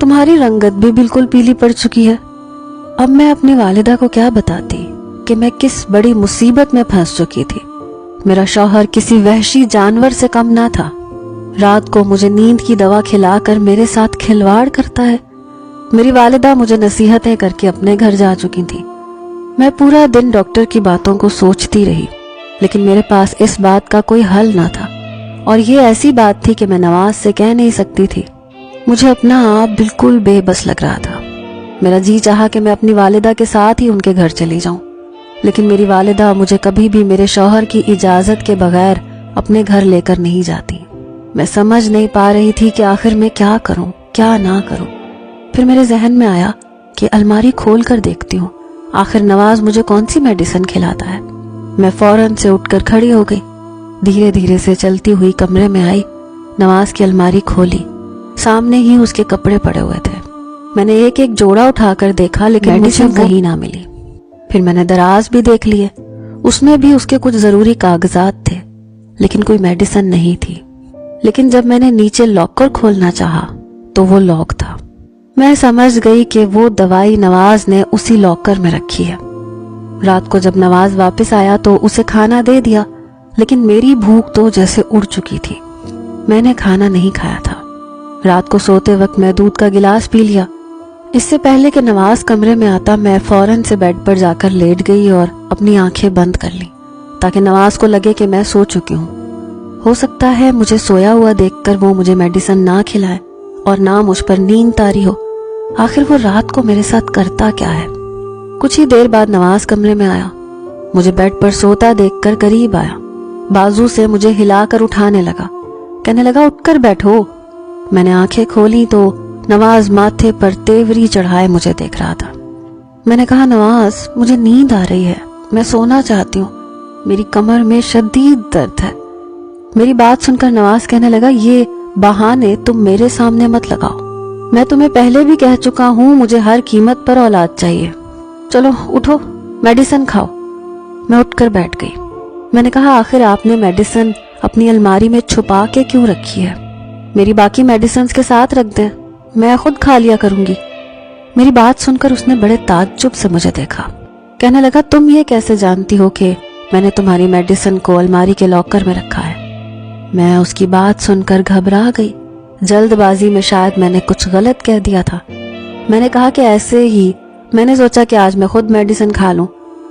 تمہاری رنگت بھی بالکل پیلی پڑ چکی ہے۔ اب میں اپنی والدہ کو کیا بتاتی کہ میں کس بڑی مصیبت میں پھنس چکی تھی۔ میرا شوہر کسی وحشی جانور سے کم نہ تھا، رات کو مجھے نیند کی دوا کھلا کر میرے ساتھ کھلواڑ کرتا ہے۔ میری والدہ مجھے نصیحتیں کر کے اپنے گھر جا چکی تھی۔ میں پورا دن ڈاکٹر کی باتوں کو سوچتی رہی، لیکن میرے پاس اس بات کا کوئی حل نہ تھا، اور یہ ایسی بات تھی کہ میں نواز سے کہہ نہیں سکتی تھی۔ مجھے اپنا آپ بالکل بے بس لگ رہا تھا۔ میرا جی چاہا کہ میں اپنی والدہ کے ساتھ ہی ان کے گھر چلی جاؤں، لیکن میری والدہ مجھے کبھی بھی میرے شوہر کی اجازت کے بغیر اپنے گھر لے کر نہیں جاتی۔ میں سمجھ نہیں پا رہی تھی کہ آخر میں کیا کروں کیا نہ کروں۔ پھر میرے ذہن میں آیا کہ الماری کھول کر دیکھتی ہوں، آخر نواز مجھے کون سی میڈیسن کھلاتا ہے۔ میں فوراً سے اٹھ کر کھڑی ہو گئی، دھیرے دھیرے سے چلتی ہوئی کمرے میں آئی، نواز کی الماری کھولی، سامنے ہی اس کے کپڑے پڑے ہوئے تھے۔ میں نے ایک ایک جوڑا اٹھا کر دیکھا، لیکن میڈیسن کہیں نہ ملی۔ پھر میں نے دراز بھی دیکھ لیے، اس میں بھی اس کے کچھ ضروری کاغذات تھے، لیکن کوئی میڈیسن نہیں تھی۔ لیکن جب میں نے نیچے لاکر کھولنا چاہا تو وہ لاک تھا۔ میں سمجھ گئی کہ وہ دوائی نواز نے اسی لاکر میں رکھی ہے۔ رات کو جب نواز واپس آیا تو اسے کھانا دے دیا، لیکن میری بھوک تو جیسے اڑ چکی تھی۔ میں نے کھانا نہیں کھایا تھا۔ رات کو سوتے وقت میں دودھ کا گلاس پی لیا۔ اس سے پہلے کہ نواز کمرے میں آتا، میں فوراً سے بیڈ پر جا کر لیٹ گئی اور اپنی آنکھیں بند کر لی، تاکہ نواز کو لگے کہ میں سو چکی ہوں۔ ہو سکتا ہے مجھے سویا ہوا دیکھ کر وہ مجھے میڈیسن نہ کھلائے اور نہ مجھ پر نیند طاری ہو۔ آخر وہ رات کو میرے ساتھ کرتا کیا ہے؟ کچھ ہی دیر بعد نواز کمرے میں آیا، مجھے بیڈ پر سوتا دیکھ کر قریب آیا، بازو سے مجھے ہلا کر اٹھانے لگا، کہنے لگا اٹھ کر بیٹھو۔ میں نے آنکھیں کھولی تو نواز ماتھے پر تیوری چڑھائے مجھے دیکھ رہا تھا۔ میں نے کہا نواز، مجھے نیند آ رہی ہے، میں سونا چاہتی ہوں، میری کمر میں شدید درد ہے۔ میری بات سن کر نواز کہنے لگا یہ بہانے تم میرے سامنے مت لگاؤ، میں تمہیں پہلے بھی کہہ چکا ہوں مجھے ہر قیمت پر اولاد چاہیے، چلو اٹھو میڈیسن کھاؤ۔ میں اٹھ کر بیٹھ گئی۔ میں نے کہا آخر آپ نے میڈیسن اپنی الماری میں چھپا کے کیوں رکھی ہے؟ میری باقی میڈیسنز کے ساتھ رکھ دیں، میں خود کھا لیا کروں گی۔ میری بات سن کر اس نے بڑے تعجب سے مجھے دیکھا، کہنے لگا تم یہ کیسے جانتی ہو کہ میں نے تمہاری میڈیسن کو الماری کے لاکر میں رکھا ہے؟ میں اس کی بات سن کر گھبرا گئی، جلد بازی میں شاید میں نے کچھ غلط کہہ دیا تھا۔ میں نے کہا کہ ایسے ہی میں نے سوچا کہ آج میں خود میڈیسن کھا لوں۔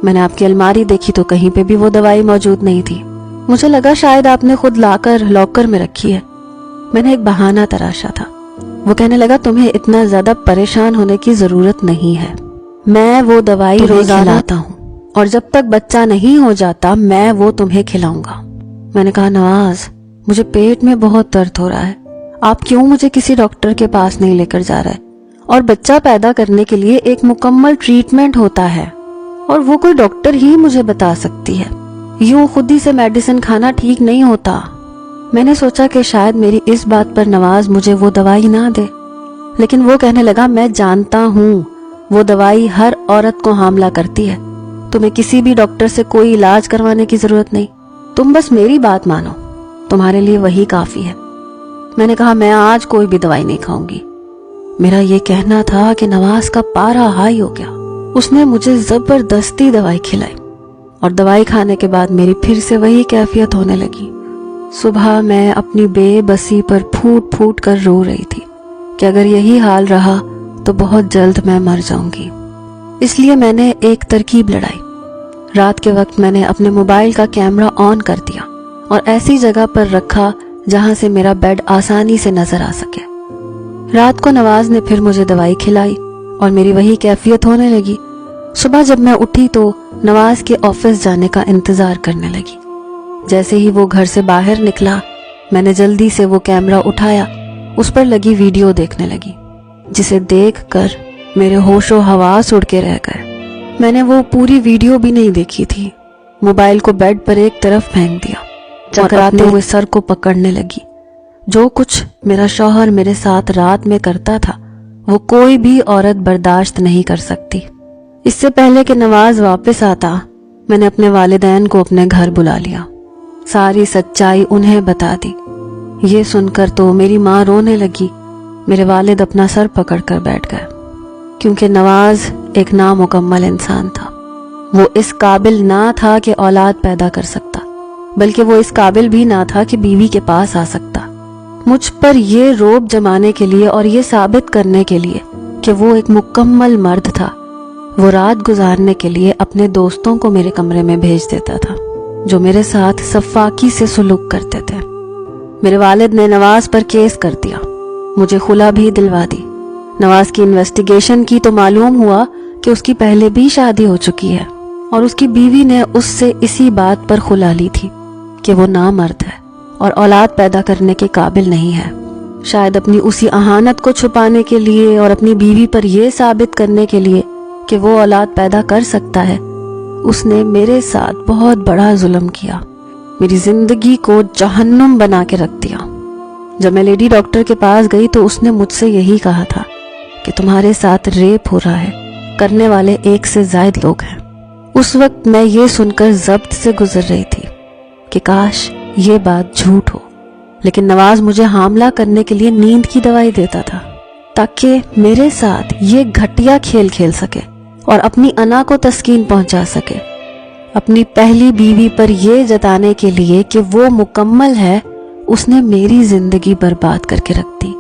میں نے آپ کی الماری دیکھی تو کہیں پہ بھی وہ دوائی موجود نہیں تھی، مجھے لگا شاید آپ نے خود لا کر لاکر میں رکھی ہے۔ میں نے ایک بہانہ تراشا تھا۔ وہ کہنے لگا تمہیں اتنا زیادہ پریشان ہونے کی ضرورت نہیں ہے، میں وہ دوائی روزانہ کھلاتا ہوں، اور جب تک بچہ نہیں ہو جاتا میں وہ تمہیں کھلاؤں گا۔ میں نے کہا نواز، مجھے پیٹ میں بہت درد ہو رہا ہے، آپ کیوں مجھے کسی ڈاکٹر کے پاس نہیں لے کر جا رہے؟ اور بچہ پیدا کرنے کے لیے ایک مکمل ٹریٹمنٹ ہوتا ہے، اور وہ کوئی ڈاکٹر ہی مجھے بتا سکتی ہے، یوں خود ہی سے میڈیسن کھانا ٹھیک نہیں ہوتا۔ میں نے سوچا کہ شاید میری اس بات پر نواز مجھے وہ دوائی نہ دے، لیکن وہ کہنے لگا میں جانتا ہوں وہ دوائی ہر عورت کو حاملہ کرتی ہے، تمہیں کسی بھی ڈاکٹر سے کوئی علاج کروانے کی ضرورت نہیں، تم بس میری بات مانو، تمہارے لیے وہی کافی ہے۔ میں نے کہا میں آج کوئی بھی دوائی نہیں کھاؤں گی۔ میرا یہ کہنا تھا کہ نواز کا پارا ہائی ہو گیا، اس نے مجھے زبردستی دوائی کھلائی، اور دوائی کھانے کے بعد میری پھر سے وہی کیفیت ہونے لگی۔ صبح میں اپنی بے بسی پر پھوٹ پھوٹ کر رو رہی تھی کہ اگر یہی حال رہا تو بہت جلد میں مر جاؤں گی۔ اس لیے میں نے ایک ترکیب لڑائی۔ رات کے وقت میں نے اپنے موبائل کا کیمرہ آن کر دیا اور ایسی جگہ پر رکھا جہاں سے میرا بیڈ آسانی سے نظر آ سکے۔ رات کو نواز نے پھر مجھے دوائی کھلائی اور میری وہی کیفیت ہونے لگی۔ صبح جب میں اٹھی تو نواز کے آفس جانے کا انتظار کرنے لگی۔ جیسے ہی وہ گھر سے باہر نکلا، میں نے جلدی سے وہ کیمرہ اٹھایا، اس پر لگی ویڈیو دیکھنے لگی، جسے دیکھ کر میرے ہوش و حواس اڑ کے رہ گئے۔ میں نے وہ پوری ویڈیو بھی نہیں دیکھی تھی، موبائل کو بیڈ پر ایک طرف پھینک دیا، چکراتے ہوئے سر کو پکڑنے لگی۔ جو کچھ میرا شوہر میرے ساتھ رات میں کرتا تھا وہ کوئی بھی عورت برداشت نہیں کر سکتی۔ اس سے پہلے کہ نواز واپس آتا، میں نے اپنے والدین کو اپنے گھر بلا لیا، ساری سچائی انہیں بتا دی۔ یہ سن کر تو میری ماں رونے لگی، میرے والد اپنا سر پکڑ کر بیٹھ گئے، کیونکہ نواز ایک نامکمل انسان تھا۔ وہ اس قابل نہ تھا کہ اولاد پیدا کر سکتا، بلکہ وہ اس قابل بھی نہ تھا کہ بیوی کے پاس آ سکتا۔ مجھ پر یہ روب جمانے کے لیے اور یہ ثابت کرنے کے لیے کہ وہ ایک مکمل مرد تھا، وہ رات گزارنے کے لیے اپنے دوستوں کو میرے کمرے میں بھیج دیتا تھا، جو میرے ساتھ سفاکی سے سلوک کرتے تھے۔ میرے والد نے نواز پر کیس کر دیا، مجھے خلا بھی دلوا دی۔ نواز کی انویسٹیگیشن کی تو معلوم ہوا کہ اس کی پہلے بھی شادی ہو چکی ہے، اور اس کی بیوی نے اس سے اسی بات پر خلا لی تھی کہ وہ نامرد ہے اور اولاد پیدا کرنے کے قابل نہیں ہے۔ شاید اپنی اسی اہانت کو چھپانے کے لیے اور اپنی بیوی پر یہ ثابت کرنے کے لیے کہ وہ اولاد پیدا کر سکتا ہے، اس نے میرے ساتھ بہت بڑا ظلم کیا، میری زندگی کو جہنم بنا کے رکھ دیا۔ جب میں لیڈی ڈاکٹر کے پاس گئی تو اس نے مجھ سے یہی کہا تھا کہ تمہارے ساتھ ریپ ہو رہا ہے، کرنے والے 1 سے زائد لوگ ہیں۔ اس وقت میں یہ سن کر ضبط سے گزر رہی تھی کہ کاش یہ بات جھوٹ ہو، لیکن نواز مجھے حاملہ کرنے کے لیے نیند کی دوائی دیتا تھا تاکہ میرے ساتھ یہ گھٹیا کھیل کھیل سکے اور اپنی انا کو تسکین پہنچا سکے، اپنی پہلی بیوی پر یہ جتانے کے لیے کہ وہ مکمل ہے۔ اس نے میری زندگی برباد کر کے رکھ دی۔